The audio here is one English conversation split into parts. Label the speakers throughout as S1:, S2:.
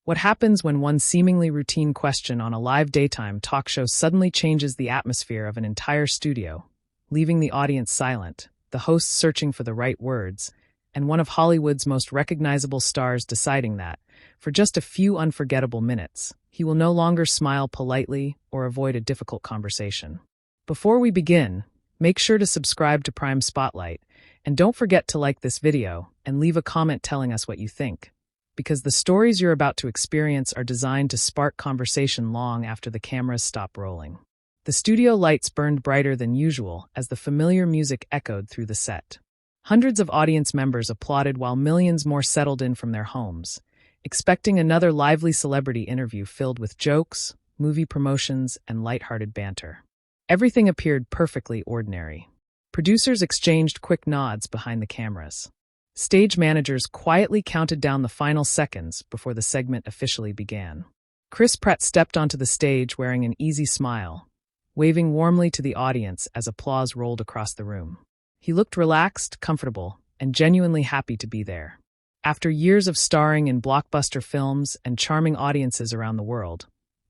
S1: What happens when one seemingly routine question on a live daytime talk show suddenly changes the atmosphere of an entire studio, leaving the audience silent, the hosts searching for the right words, and one of Hollywood's most recognizable stars deciding that, for just a few unforgettable minutes, he will no longer smile politely or avoid a difficult conversation. Before we begin, make sure to subscribe to Prime Spotlight, and don't forget to like this video and leave a comment telling us what you think, because the stories you're about to experience are designed to spark conversation long after the cameras stop rolling. The studio lights burned brighter than usual as the familiar music echoed through the set. Hundreds of audience members applauded while millions more settled in from their homes, expecting another lively celebrity interview filled with jokes, movie promotions, and lighthearted banter. Everything appeared perfectly ordinary. Producers exchanged quick nods behind the cameras. Stage managers quietly counted down the final seconds before the segment officially began. Pratt stepped onto the stage wearing an easy smile, waving warmly to the audience as applause rolled across the room. He looked relaxed, comfortable, and genuinely happy to be there. After years of starring in blockbuster films and charming audiences around the world,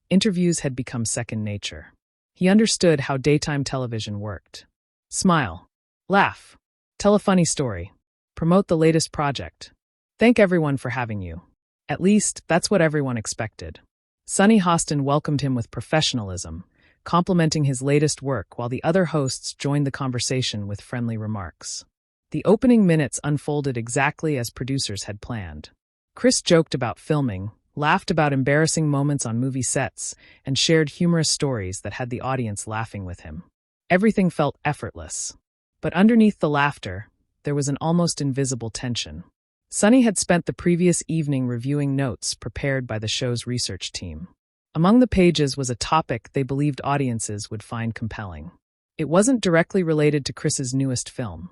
S1: interviews had become second nature. He understood how daytime television worked. Smile. Laugh. Tell a funny story. Promote the latest project. Thank everyone for having you. At least, that's what everyone expected. Sunny Hostin welcomed him with professionalism, complimenting his latest work while the other hosts joined the conversation with friendly remarks. The opening minutes unfolded exactly as producers had planned. Chris joked about filming, laughed about embarrassing moments on movie sets, and shared humorous stories that had the audience laughing with him. Everything felt effortless. But underneath the laughter, there was an almost invisible tension. Sunny had spent the previous evening reviewing notes prepared by the show's research team. Among the pages was a topic they believed audiences would find compelling. It wasn't directly related to Chris's newest film,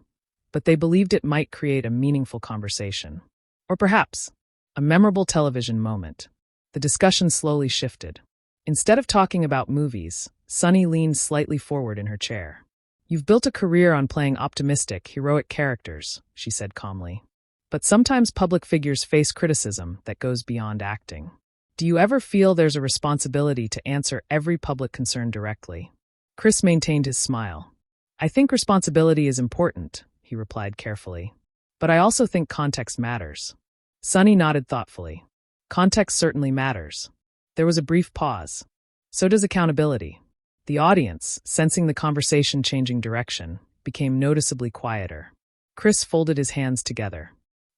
S1: but they believed it might create a meaningful conversation. Or perhaps, a memorable television moment. The discussion slowly shifted. Instead of talking about movies, Sunny leaned slightly forward in her chair. "You've built a career on playing optimistic, heroic characters," she said calmly. "But sometimes public figures face criticism that goes beyond acting. Do you ever feel there's a responsibility to answer every public concern directly?" Chris maintained his smile. "I think responsibility is important," he replied carefully. "But I also think context matters." Sunny nodded thoughtfully. "Context certainly matters." There was a brief pause. "So does accountability." The audience, sensing the conversation changing direction, became noticeably quieter. Chris folded his hands together.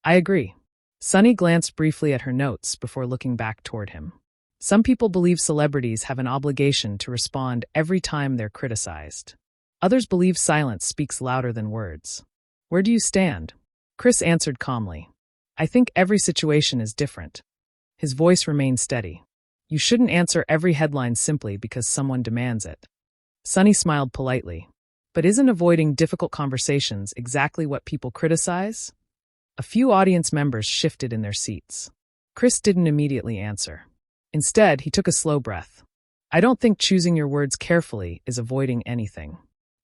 S1: "I agree." Sunny glanced briefly at her notes before looking back toward him. "Some people believe celebrities have an obligation to respond every time they're criticized. Others believe silence speaks louder than words. Where do you stand?" Chris answered calmly. "I think every situation is different." His voice remained steady. "You shouldn't answer every headline simply because someone demands it." Sunny smiled politely. "But isn't avoiding difficult conversations exactly what people criticize?" A few audience members shifted in their seats. Chris didn't immediately answer. Instead, he took a slow breath. "I don't think choosing your words carefully is avoiding anything."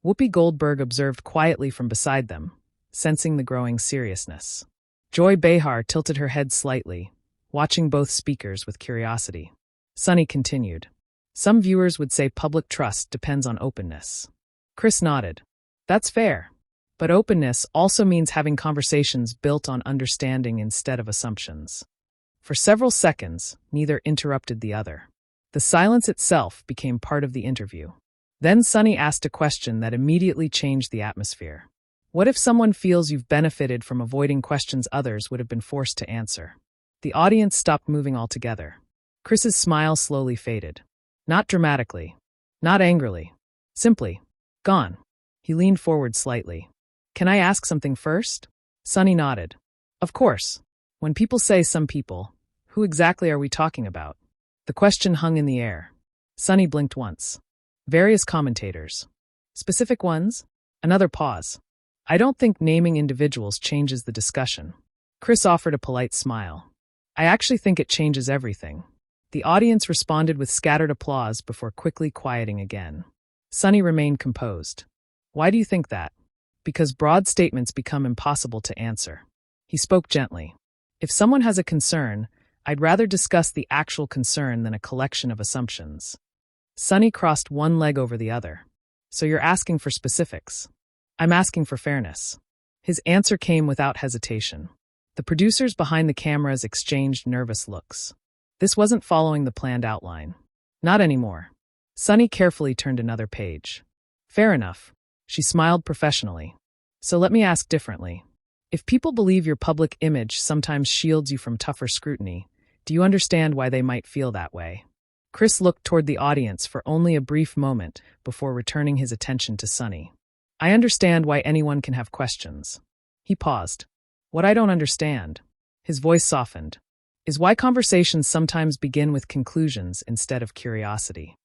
S1: Whoopi Goldberg observed quietly from beside them, sensing the growing seriousness. Joy Behar tilted her head slightly, watching both speakers with curiosity. Sunny continued. "Some viewers would say public trust depends on openness." Chris nodded. "That's fair. But openness also means having conversations built on understanding instead of assumptions." For several seconds, neither interrupted the other. The silence itself became part of the interview. Then Sunny asked a question that immediately changed the atmosphere. "What if someone feels you've benefited from avoiding questions others would have been forced to answer?" The audience stopped moving altogether. Chris's smile slowly faded. Not dramatically. Not angrily. Simply. Gone. He leaned forward slightly. "Can I ask something first?" Sunny nodded. "Of course. When people say some people, who exactly are we talking about?" The question hung in the air. Sunny blinked once. "Various commentators." "Specific ones?" Another pause. "I don't think naming individuals changes the discussion." Chris offered a polite smile. "I actually think it changes everything." The audience responded with scattered applause before quickly quieting again. Sunny remained composed. "Why do you think that?" "Because broad statements become impossible to answer." He spoke gently. "If someone has a concern, I'd rather discuss the actual concern than a collection of assumptions. Sunny crossed one leg over the other. So you're asking for specifics. I'm asking for fairness. His answer came without hesitation. The producers behind the cameras exchanged nervous looks. This wasn't following the planned outline. Not anymore. Sunny carefully turned another page. Fair enough. She smiled professionally. So let me ask differently. If people believe your public image sometimes shields you from tougher scrutiny, do you understand why they might feel that way? Chris looked toward the audience for only a brief moment before returning his attention to Sunny. I understand why anyone can have questions. He paused. What I don't understand, his voice softened, is why conversations sometimes begin with conclusions instead of curiosity.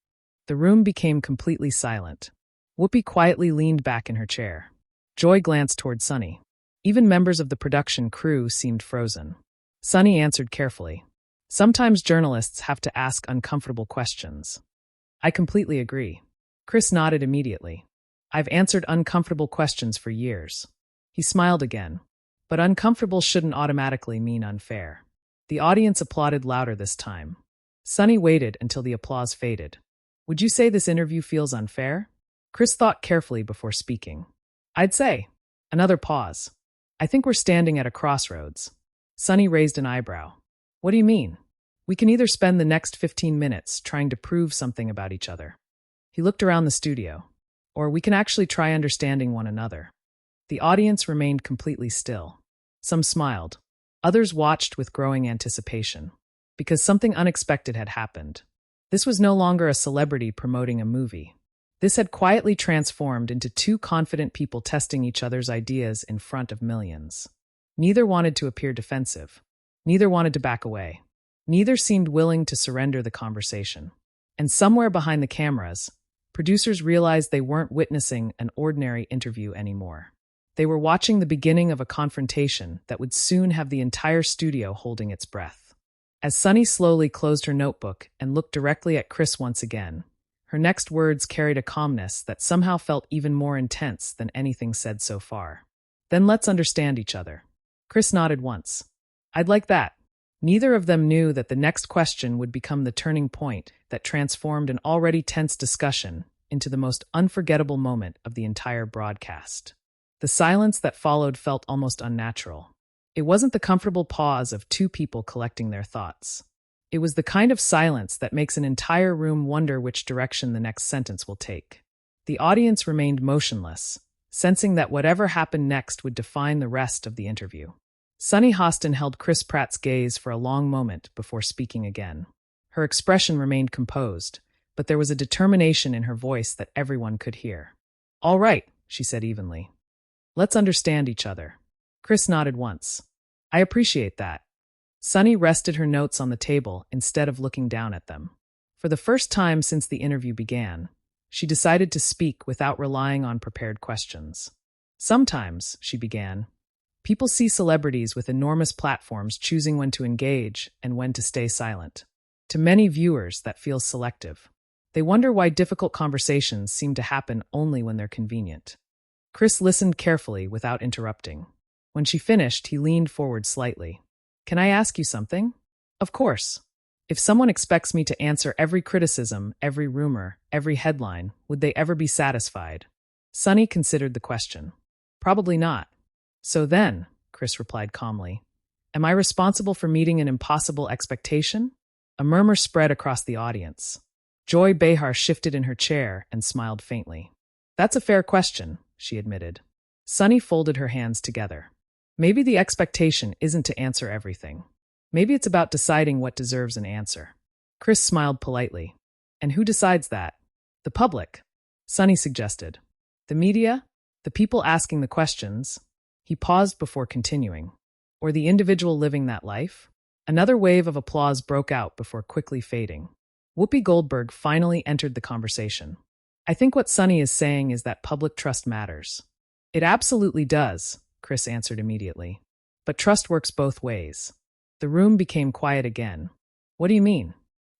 S1: The room became completely silent. Whoopi quietly leaned back in her chair. Joy glanced toward Sunny. Even members of the production crew seemed frozen. Sunny answered carefully. Sometimes journalists have to ask uncomfortable questions. I completely agree. Chris nodded immediately. I've answered uncomfortable questions for years. He smiled again. But uncomfortable shouldn't automatically mean unfair. The audience applauded louder this time. Sunny waited until the applause faded. Would you say this interview feels unfair? Chris thought carefully before speaking. I'd say. Another pause. I think we're standing at a crossroads. Sunny raised an eyebrow. What do you mean? We can either spend the next 15 minutes trying to prove something about each other. He looked around the studio. Or we can actually try understanding one another. The audience remained completely still. Some smiled. Others watched with growing anticipation. Because something unexpected had happened. This was no longer a celebrity promoting a movie. This had quietly transformed into two confident people testing each other's ideas in front of millions. Neither wanted to appear defensive. Neither wanted to back away. Neither seemed willing to surrender the conversation. And somewhere behind the cameras, producers realized they weren't witnessing an ordinary interview anymore. They were watching the beginning of a confrontation that would soon have the entire studio holding its breath. As Sunny slowly closed her notebook and looked directly at Chris once again, her next words carried a calmness that somehow felt even more intense than anything said so far. Then let's understand each other. Chris nodded once. I'd like that. Neither of them knew that the next question would become the turning point that transformed an already tense discussion into the most unforgettable moment of the entire broadcast. The silence that followed felt almost unnatural. It wasn't the comfortable pause of two people collecting their thoughts. It was the kind of silence that makes an entire room wonder which direction the next sentence will take. The audience remained motionless, sensing that whatever happened next would define the rest of the interview. Sunny Hostin held Chris Pratt's gaze for a long moment before speaking again. Her expression remained composed, but there was a determination in her voice that everyone could hear. All right, she said evenly. Let's understand each other. Chris nodded once. I appreciate that. Sunny rested her notes on the table instead of looking down at them. For the first time since the interview began, she decided to speak without relying on prepared questions. Sometimes, she began, people see celebrities with enormous platforms choosing when to engage and when to stay silent. To many viewers, that feels selective. They wonder why difficult conversations seem to happen only when they're convenient. Chris listened carefully without interrupting. When she finished, he leaned forward slightly. Can I ask you something? Of course. If someone expects me to answer every criticism, every rumor, every headline, would they ever be satisfied? Sunny considered the question. Probably not. So then, Chris replied calmly, am I responsible for meeting an impossible expectation? A murmur spread across the audience. Joy Behar shifted in her chair and smiled faintly. That's a fair question, she admitted. Sunny folded her hands together. Maybe the expectation isn't to answer everything. Maybe it's about deciding what deserves an answer. Chris smiled politely. And who decides that? The public, Sunny suggested. The media? The people asking the questions? He paused before continuing. Or the individual living that life? Another wave of applause broke out before quickly fading. Whoopi Goldberg finally entered the conversation. I think what Sunny is saying is that public trust matters. It absolutely does, Chris answered immediately. But trust works both ways. The room became quiet again. What do you mean?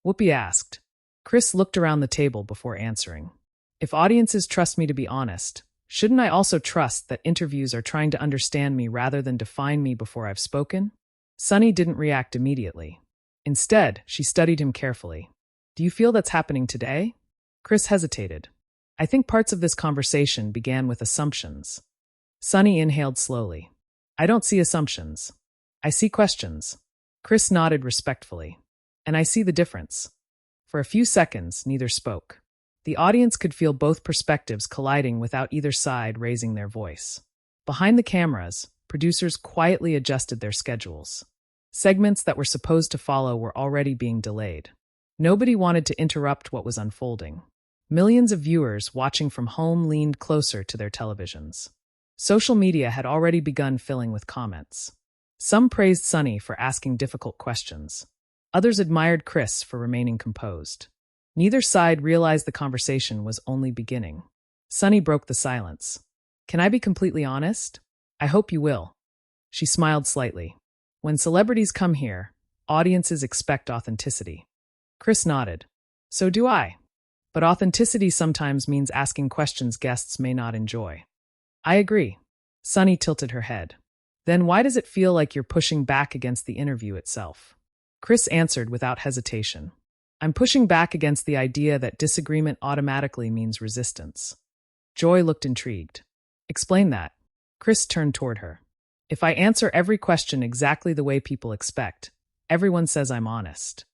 S1: Whoopi asked. Chris looked around the table before answering. If audiences trust me to be honest, shouldn't I also trust that interviews are trying to understand me rather than define me before I've spoken? Sunny didn't react immediately. Instead, she studied him carefully. Do you feel that's happening today? Chris hesitated. I think parts of this conversation began with assumptions. Sunny inhaled slowly. I don't see assumptions. I see questions. Chris nodded respectfully. And I see the difference. For a few seconds, neither spoke. The audience could feel both perspectives colliding without either side raising their voice. Behind the cameras, producers quietly adjusted their schedules. Segments that were supposed to follow were already being delayed. Nobody wanted to interrupt what was unfolding. Millions of viewers watching from home leaned closer to their televisions. Social media had already begun filling with comments. Some praised Sunny for asking difficult questions. Others admired Chris for remaining composed. Neither side realized the conversation was only beginning. Sunny broke the silence. Can I be completely honest? I hope you will. She smiled slightly. When celebrities come here, audiences expect authenticity. Chris nodded. So do I. But authenticity sometimes means asking questions guests may not enjoy. I agree. Sunny tilted her head. Then why does it feel like you're pushing back against the interview itself? Chris answered without hesitation. I'm pushing back against the idea that disagreement automatically means resistance. Joy looked intrigued. Explain that. Chris turned toward her. If I answer every question exactly the way people expect, everyone says I'm honest.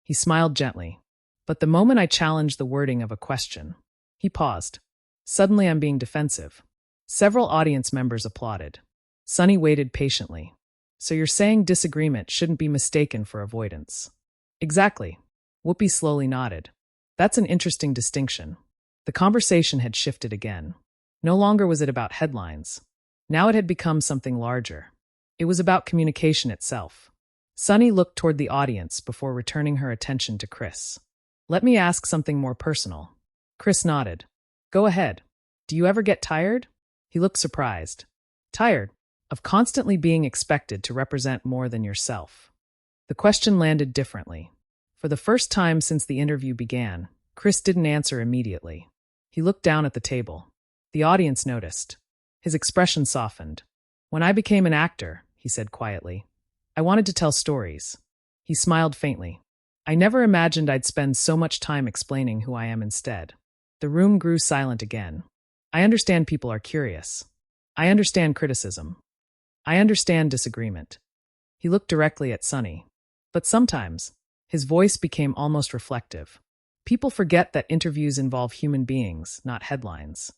S1: He smiled gently. But the moment I challenge the wording of a question, he paused. Suddenly I'm being defensive. Several audience members applauded. Sunny waited patiently. So you're saying disagreement shouldn't be mistaken for avoidance? Exactly. Whoopi slowly nodded. That's an interesting distinction. The conversation had shifted again. No longer was it about headlines. Now it had become something larger. It was about communication itself. Sunny looked toward the audience before returning her attention to Chris. Let me ask something more personal. Chris nodded. Go ahead. Do you ever get tired? He looked surprised. Tired? Of constantly being expected to represent more than yourself. The question landed differently. For the first time since the interview began, Chris didn't answer immediately. He looked down at the table. The audience noticed. His expression softened. When I became an actor, he said quietly, I wanted to tell stories. He smiled faintly. I never imagined I'd spend so much time explaining who I am instead. The room grew silent again. I understand people are curious. I understand criticism. I understand disagreement. He looked directly at Sunny. But sometimes, his voice became almost reflective. People forget that interviews involve human beings, not headlines.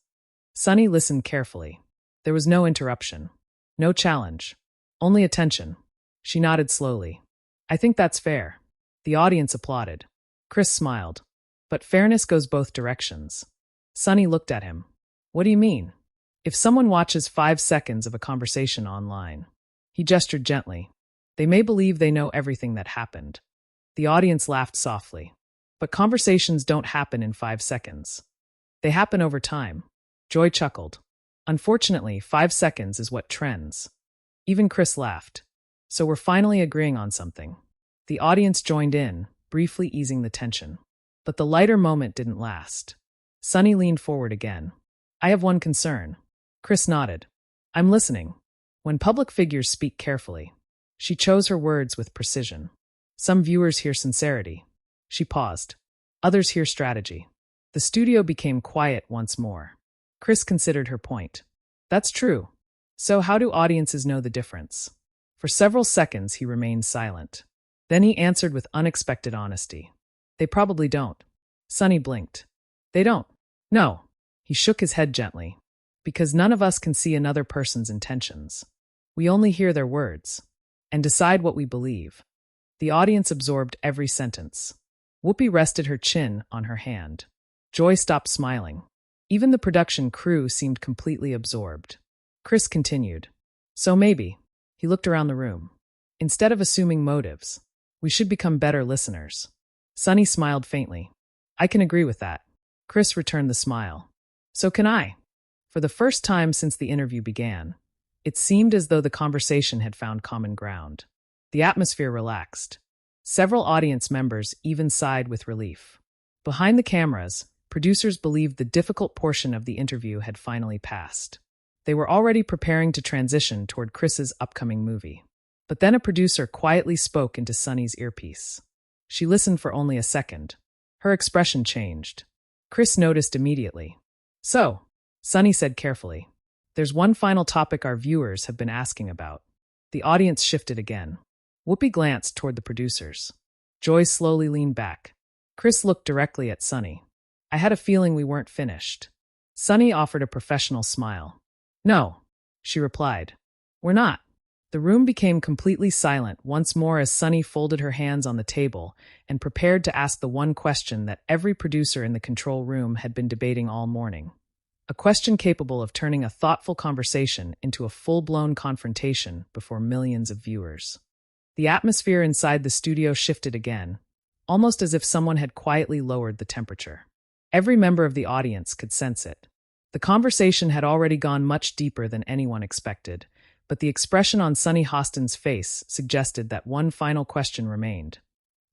S1: Sunny listened carefully. There was no interruption. No challenge. Only attention. She nodded slowly. I think that's fair. The audience applauded. Chris smiled. But fairness goes both directions. Sunny looked at him. What do you mean? If someone watches 5 seconds of a conversation online, he gestured gently, they may believe they know everything that happened. The audience laughed softly. But conversations don't happen in 5 seconds. They happen over time. Joy chuckled. Unfortunately, 5 seconds is what trends. Even Chris laughed. So we're finally agreeing on something. The audience joined in, briefly easing the tension. But the lighter moment didn't last. Sunny leaned forward again. I have one concern. Chris nodded. I'm listening. When public figures speak carefully, she chose her words with precision. Some viewers hear sincerity. She paused. Others hear strategy. The studio became quiet once more. Chris considered her point. That's true. So how do audiences know the difference? For several seconds he remained silent. Then he answered with unexpected honesty. They probably don't. Sunny blinked. They don't. No. He shook his head gently. Because none of us can see another person's intentions. We only hear their words. And decide what we believe. The audience absorbed every sentence. Whoopi rested her chin on her hand. Joy stopped smiling. Even the production crew seemed completely absorbed. Chris continued. So maybe, he looked around the room. Instead of assuming motives, we should become better listeners. Sunny smiled faintly. I can agree with that. Chris returned the smile. So can I. For the first time since the interview began, it seemed as though the conversation had found common ground. The atmosphere relaxed. Several audience members even sighed with relief. Behind the cameras, producers believed the difficult portion of the interview had finally passed. They were already preparing to transition toward Chris's upcoming movie. But then a producer quietly spoke into Sunny's earpiece. She listened for only a second. Her expression changed. Chris noticed immediately. So, Sunny said carefully, there's one final topic our viewers have been asking about. The audience shifted again. Whoopi glanced toward the producers. Joy slowly leaned back. Chris looked directly at Sunny. I had a feeling we weren't finished. Sunny offered a professional smile. No, she replied. We're not. The room became completely silent once more as Sunny folded her hands on the table and prepared to ask the one question that every producer in the control room had been debating all morning. A question capable of turning a thoughtful conversation into a full-blown confrontation before millions of viewers. The atmosphere inside the studio shifted again, almost as if someone had quietly lowered the temperature. Every member of the audience could sense it. The conversation had already gone much deeper than anyone expected, but the expression on Sunny Hostin's face suggested that one final question remained.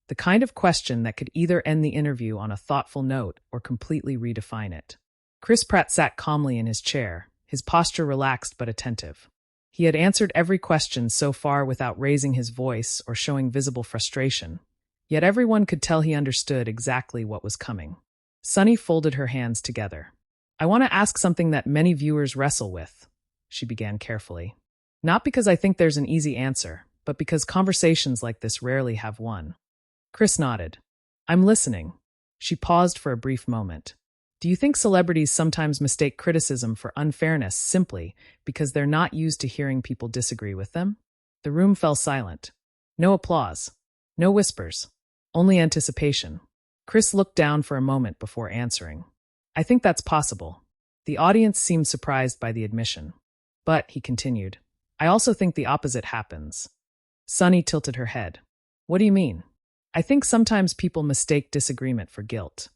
S1: The kind of question that could either end the interview on a thoughtful note or completely redefine it. Chris Pratt sat calmly in his chair, his posture relaxed but attentive. He had answered every question so far without raising his voice or showing visible frustration, yet everyone could tell he understood exactly what was coming. Sunny folded her hands together. I want to ask something that many viewers wrestle with, she began carefully. Not because I think there's an easy answer, but because conversations like this rarely have one. Chris nodded. I'm listening. She paused for a brief moment. Do you think celebrities sometimes mistake criticism for unfairness simply because they're not used to hearing people disagree with them? The room fell silent. No applause. No whispers. Only anticipation. Chris looked down for a moment before answering. I think that's possible. The audience seemed surprised by the admission. But, he continued, I also think the opposite happens. Sunny tilted her head. What do you mean? I think sometimes people mistake disagreement for guilt.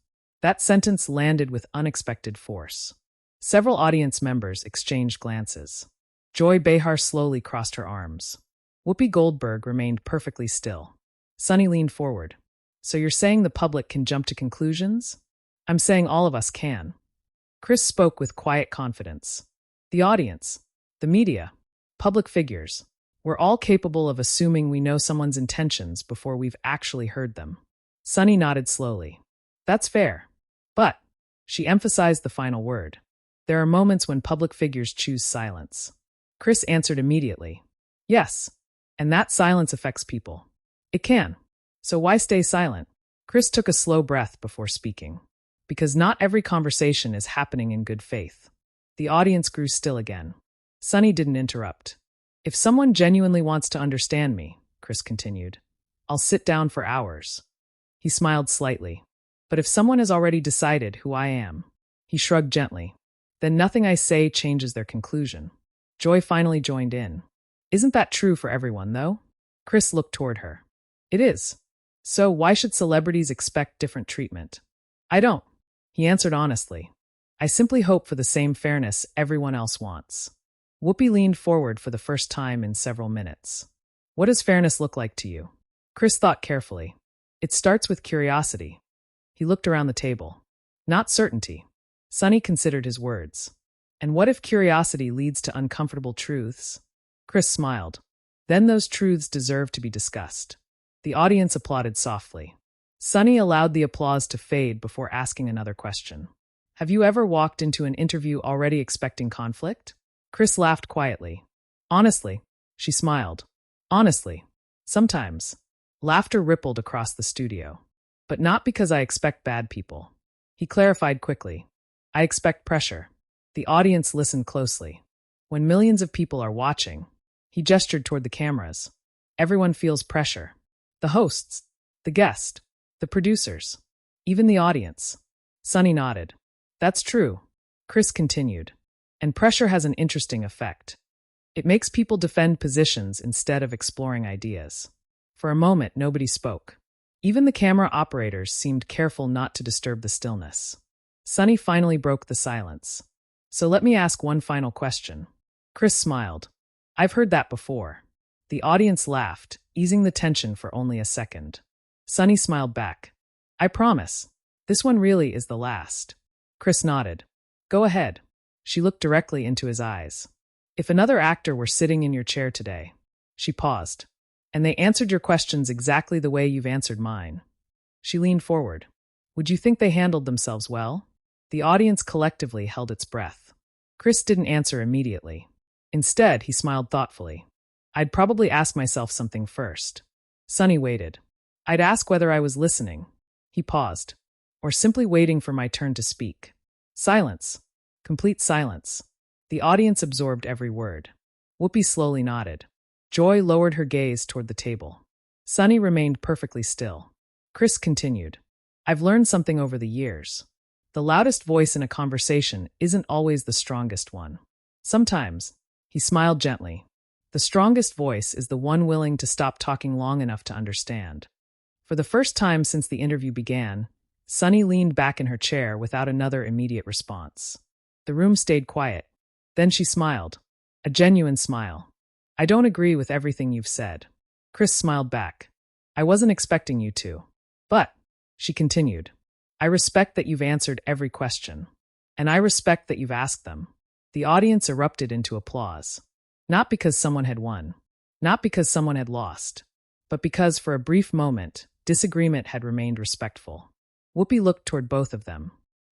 S1: That sentence landed with unexpected force. Several audience members exchanged glances. Joy Behar slowly crossed her arms. Whoopi Goldberg remained perfectly still. Sunny leaned forward. So you're saying the public can jump to conclusions? I'm saying all of us can. Chris spoke with quiet confidence. The audience, the media, public figures, we're all capable of assuming we know someone's intentions before we've actually heard them. Sunny nodded slowly. That's fair. But, she emphasized the final word, there are moments when public figures choose silence. Chris answered immediately. Yes, and that silence affects people. It can. So why stay silent? Chris took a slow breath before speaking. Because not every conversation is happening in good faith. The audience grew still again. Sunny didn't interrupt. If someone genuinely wants to understand me, Chris continued, I'll sit down for hours. He smiled slightly. But if someone has already decided who I am, he shrugged gently, then nothing I say changes their conclusion. Joy finally joined in. Isn't that true for everyone, though? Chris looked toward her. It is. So why should celebrities expect different treatment? I don't. He answered honestly. I simply hope for the same fairness everyone else wants. Whoopi leaned forward for the first time in several minutes. What does fairness look like to you? Chris thought carefully. It starts with curiosity. He looked around the table. Not certainty. Sunny considered his words. And what if curiosity leads to uncomfortable truths? Chris smiled. Then those truths deserve to be discussed. The audience applauded softly. Sunny allowed the applause to fade before asking another question. Have you ever walked into an interview already expecting conflict? Chris laughed quietly. Honestly, she smiled. Honestly, sometimes. Laughter rippled across the studio. But not because I expect bad people. He clarified quickly. I expect pressure. The audience listened closely. When millions of people are watching, he gestured toward the cameras. Everyone feels pressure. The hosts, the guest, the producers, even the audience. Sunny nodded. That's true. Chris continued. And pressure has an interesting effect. It makes people defend positions instead of exploring ideas. For a moment, nobody spoke. Even the camera operators seemed careful not to disturb the stillness. Sunny finally broke the silence. So let me ask one final question. Chris smiled. I've heard that before. The audience laughed, easing the tension for only a second. Sunny smiled back. I promise. This one really is the last. Chris nodded. Go ahead. She looked directly into his eyes. If another actor were sitting in your chair today. She paused. And they answered your questions exactly the way you've answered mine. She leaned forward. Would you think they handled themselves well? The audience collectively held its breath. Chris didn't answer immediately. Instead, he smiled thoughtfully. I'd probably ask myself something first. Sunny waited. I'd ask whether I was listening. He paused. Or simply waiting for my turn to speak. Silence. Complete silence. The audience absorbed every word. Whoopi slowly nodded. Joy lowered her gaze toward the table. Sunny remained perfectly still. Chris continued. I've learned something over the years. The loudest voice in a conversation isn't always the strongest one. Sometimes, he smiled gently, the strongest voice is the one willing to stop talking long enough to understand. For the first time since the interview began, Sunny leaned back in her chair without another immediate response. The room stayed quiet. Then she smiled. A genuine smile. I don't agree with everything you've said. Chris smiled back. I wasn't expecting you to. But, she continued, I respect that you've answered every question. And I respect that you've asked them. The audience erupted into applause. Not because someone had won. Not because someone had lost. But because for a brief moment, disagreement had remained respectful. Whoopi looked toward both of them.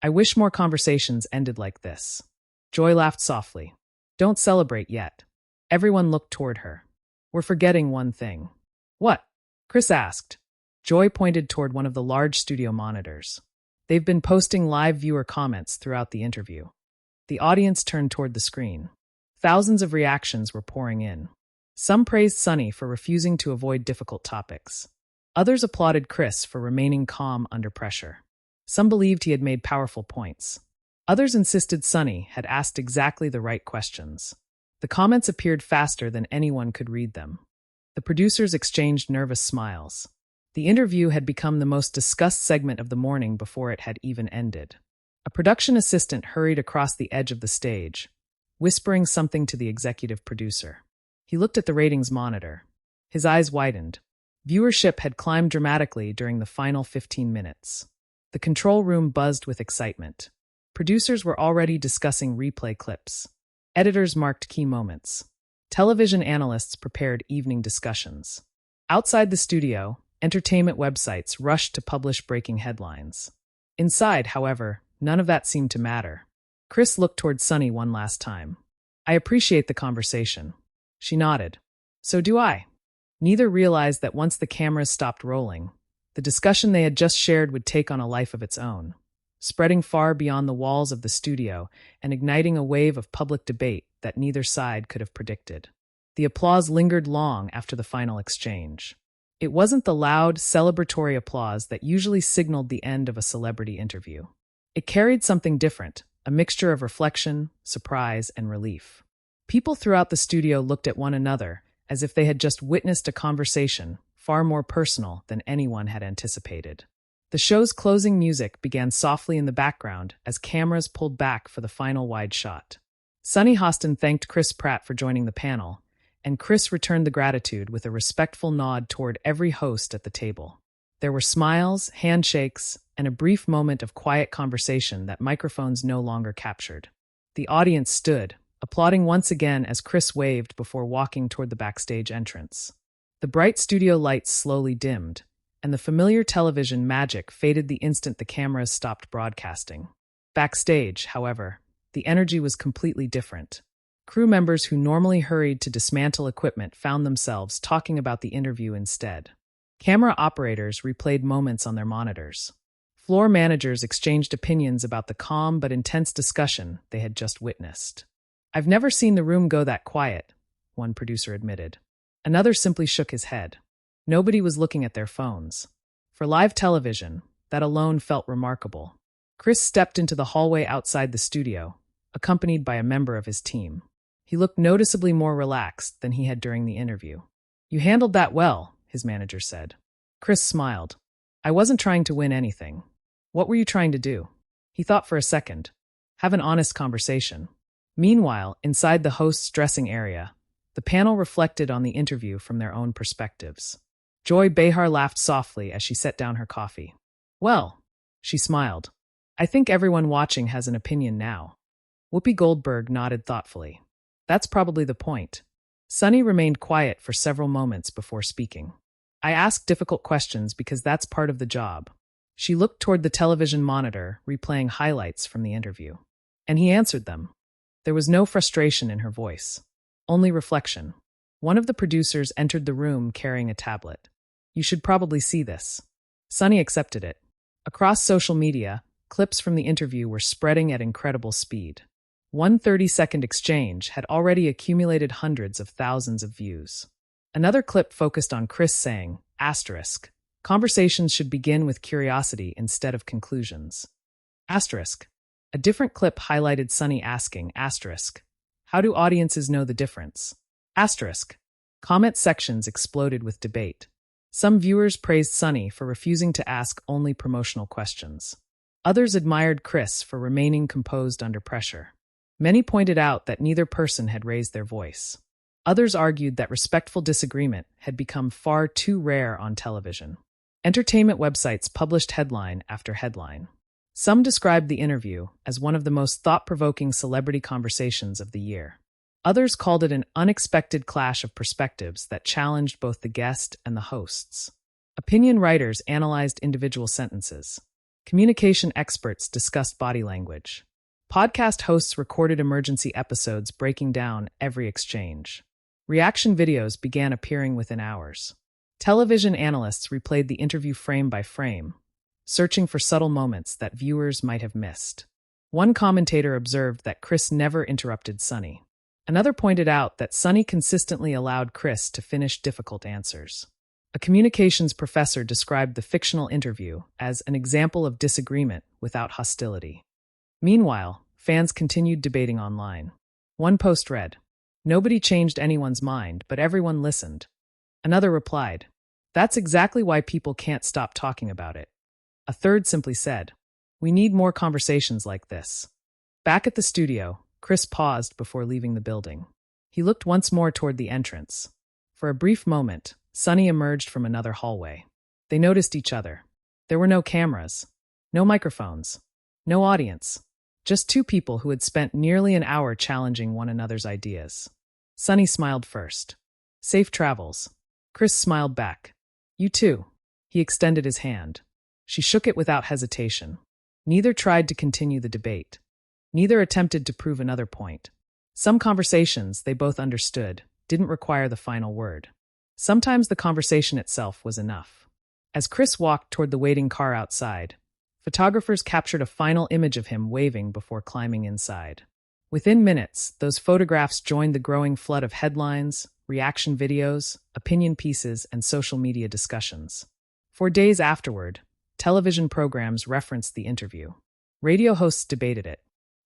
S1: I wish more conversations ended like this. Joy laughed softly. Don't celebrate yet. Everyone looked toward her. We're forgetting one thing. What? Chris asked. Joy pointed toward one of the large studio monitors. They've been posting live viewer comments throughout the interview. The audience turned toward the screen. Thousands of reactions were pouring in. Some praised Sunny for refusing to avoid difficult topics. Others applauded Chris for remaining calm under pressure. Some believed he had made powerful points. Others insisted Sunny had asked exactly the right questions. The comments appeared faster than anyone could read them. The producers exchanged nervous smiles. The interview had become the most discussed segment of the morning before it had even ended. A production assistant hurried across the edge of the stage, whispering something to the executive producer. He looked at the ratings monitor. His eyes widened. Viewership had climbed dramatically during the final 15 minutes. The control room buzzed with excitement. Producers were already discussing replay clips. Editors marked key moments. Television analysts prepared evening discussions. Outside the studio, entertainment websites rushed to publish breaking headlines. Inside, however, none of that seemed to matter. Chris looked toward Sunny one last time. I appreciate the conversation. She nodded. So do I. Neither realized that once the cameras stopped rolling, the discussion they had just shared would take on a life of its own, spreading far beyond the walls of the studio and igniting a wave of public debate that neither side could have predicted. The applause lingered long after the final exchange. It wasn't the loud, celebratory applause that usually signaled the end of a celebrity interview. It carried something different, a mixture of reflection, surprise, and relief. People throughout the studio looked at one another as if they had just witnessed a conversation far more personal than anyone had anticipated. The show's closing music began softly in the background as cameras pulled back for the final wide shot. Sunny Hostin thanked Chris Pratt for joining the panel, and Chris returned the gratitude with a respectful nod toward every host at the table. There were smiles, handshakes, and a brief moment of quiet conversation that microphones no longer captured. The audience stood, applauding once again as Chris waved before walking toward the backstage entrance. The bright studio lights slowly dimmed, and the familiar television magic faded the instant the cameras stopped broadcasting. Backstage, however, the energy was completely different. Crew members who normally hurried to dismantle equipment found themselves talking about the interview instead. Camera operators replayed moments on their monitors. Floor managers exchanged opinions about the calm but intense discussion they had just witnessed. I've never seen the room go that quiet, one producer admitted. Another simply shook his head. Nobody was looking at their phones. For live television, that alone felt remarkable. Chris stepped into the hallway outside the studio, accompanied by a member of his team. He looked noticeably more relaxed than he had during the interview. You handled that well, his manager said. Chris smiled. I wasn't trying to win anything. What were you trying to do? He thought for a second. Have an honest conversation. Meanwhile, inside the host's dressing area, the panel reflected on the interview from their own perspectives. Joy Behar laughed softly as she set down her coffee. Well, she smiled. I think everyone watching has an opinion now. Whoopi Goldberg nodded thoughtfully. That's probably the point. Sunny remained quiet for several moments before speaking. I ask difficult questions because that's part of the job. She looked toward the television monitor, replaying highlights from the interview. And he answered them. There was no frustration in her voice, only reflection. One of the producers entered the room carrying a tablet. You should probably see this. Sunny accepted it. Across social media, clips from the interview were spreading at incredible speed. One 30-second exchange had already accumulated hundreds of thousands of views. Another clip focused on Chris saying, asterisk, conversations should begin with curiosity instead of conclusions. Asterisk. A different clip highlighted Sunny asking, asterisk, how do audiences know the difference? Asterisk. Comment sections exploded with debate. Some viewers praised Sunny for refusing to ask only promotional questions. Others admired Chris for remaining composed under pressure. Many pointed out that neither person had raised their voice. Others argued that respectful disagreement had become far too rare on television. Entertainment websites published headline after headline. Some described the interview as one of the most thought-provoking celebrity conversations of the year. Others called it an unexpected clash of perspectives that challenged both the guest and the hosts. Opinion writers analyzed individual sentences. Communication experts discussed body language. Podcast hosts recorded emergency episodes breaking down every exchange. Reaction videos began appearing within hours. Television analysts replayed the interview frame by frame, searching for subtle moments that viewers might have missed. One commentator observed that Chris never interrupted Sunny. Another pointed out that Sunny consistently allowed Chris to finish difficult answers. A communications professor described the fictional interview as an example of disagreement without hostility. Meanwhile, fans continued debating online. One post read, "Nobody changed anyone's mind, but everyone listened." Another replied, "That's exactly why people can't stop talking about it." A third simply said, "We need more conversations like this." Back at the studio, Chris paused before leaving the building. He looked once more toward the entrance. For a brief moment, Sunny emerged from another hallway. They noticed each other. There were no cameras, no microphones, no audience, just two people who had spent nearly an hour challenging one another's ideas. Sunny smiled first. "Safe travels." Chris smiled back. "You too." He extended his hand. She shook it without hesitation. Neither tried to continue the debate. Neither attempted to prove another point. Some conversations, they both understood, didn't require the final word. Sometimes the conversation itself was enough. As Chris walked toward the waiting car outside, photographers captured a final image of him waving before climbing inside. Within minutes, those photographs joined the growing flood of headlines, reaction videos, opinion pieces, and social media discussions. For days afterward, television programs referenced the interview. Radio hosts debated it.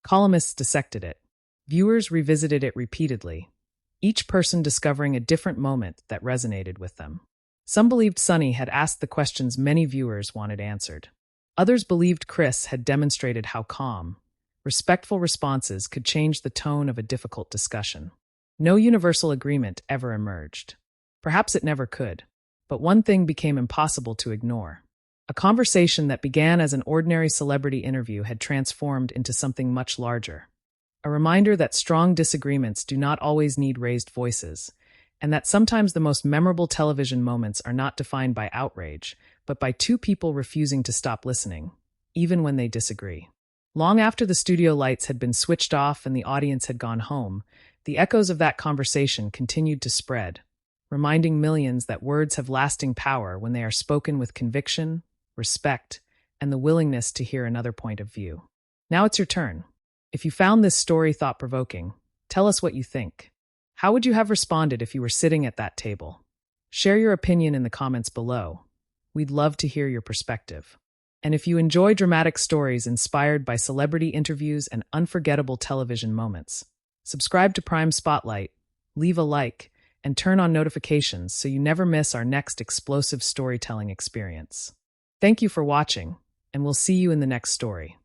S1: Columnists dissected it. Viewers revisited it repeatedly, each person discovering a different moment that resonated with them. Some believed Sunny had asked the questions many viewers wanted answered. Others believed Chris had demonstrated how calm, respectful responses could change the tone of a difficult discussion. No universal agreement ever emerged. Perhaps it never could. But one thing became impossible to ignore. A conversation that began as an ordinary celebrity interview had transformed into something much larger. A reminder that strong disagreements do not always need raised voices, and that sometimes the most memorable television moments are not defined by outrage, but by two people refusing to stop listening, even when they disagree. Long after the studio lights had been switched off and the audience had gone home, the echoes of that conversation continued to spread, reminding millions that words have lasting power when they are spoken with conviction, respect, and the willingness to hear another point of view. Now it's your turn. If you found this story thought-provoking, tell us what you think. How would you have responded if you were sitting at that table? Share your opinion in the comments below. We'd love to hear your perspective. And if you enjoy dramatic stories inspired by celebrity interviews and unforgettable television moments, subscribe to Prime Spotlight, leave a like, and turn on notifications so you never miss our next explosive storytelling experience. Thank you for watching, and we'll see you in the next story.